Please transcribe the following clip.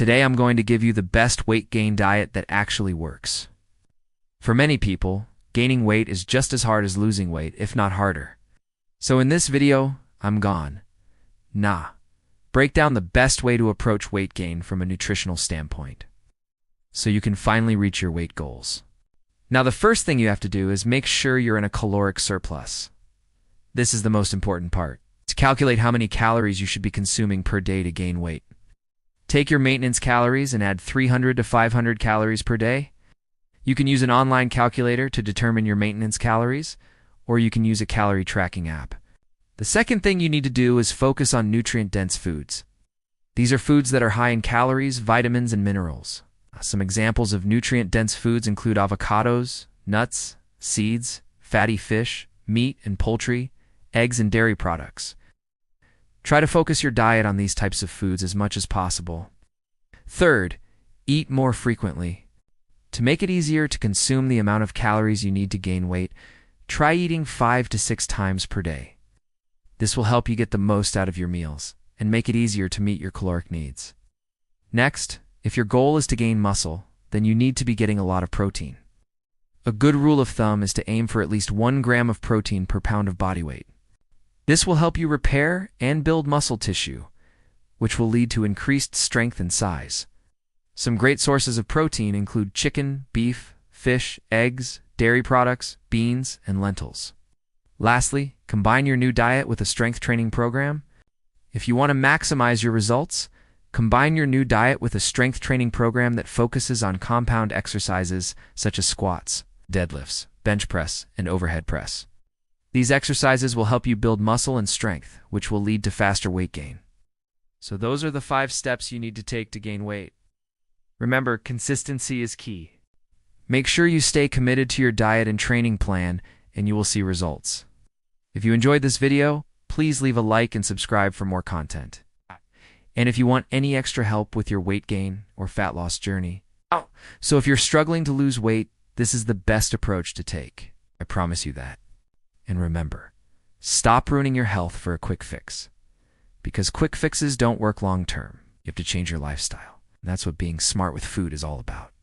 Today I'm going to give you the best weight gain diet that actually works. For many people, gaining weight is just as hard as losing weight, if not harder. So in this video, I'm gone. Break down the best way to approach weight gain from a nutritional standpoint, so you can finally reach your weight goals. Now, the first thing you have to do is make sure you're in a caloric surplus. This is the most important part. To calculate how many calories you should be consuming per day to gain weight. Take your maintenance calories and add 300 to 500 calories per day. You can use an online calculator to determine your maintenance calories, or you can use a calorie tracking app. The second thing you need to do is focus on nutrient-dense foods. These are foods that are high in calories, vitamins, and minerals. Some examples of nutrient-dense foods include avocados, nuts, seeds, fatty fish, meat and poultry, eggs and dairy products. Try to focus your diet on these types of foods as much as possible. Third, eat more frequently. To make it easier to consume the amount of calories you need to gain weight, try eating 5 to 6 times per day. This will help you get the most out of your meals and make it easier to meet your caloric needs. Next, if your goal is to gain muscle, then you need to be getting a lot of protein. A good rule of thumb is to aim for at least 1 gram of protein per pound of body weight. This will help you repair and build muscle tissue, which will lead to increased strength and size. Some great sources of protein include chicken, beef, fish, eggs, dairy products, beans, and lentils. Lastly, combine your new diet with a strength training program. If you want to maximize your results, combine your new diet with a strength training program that focuses on compound exercises such as squats, deadlifts, bench press, and overhead press. These exercises will help you build muscle and strength, which will lead to faster weight gain. So those are the 5 steps you need to take to gain weight. Remember, consistency is key. Make sure you stay committed to your diet and training plan, and you will see results. If you enjoyed this video, please leave a like and subscribe for more content. And if you want any extra help with your weight gain or fat loss journey, so if you're struggling to lose weight, this is the best approach to take. I promise you that. And remember, stop ruining your health for a quick fix. Because quick fixes don't work long term. You have to change your lifestyle. And that's what being smart with food is all about.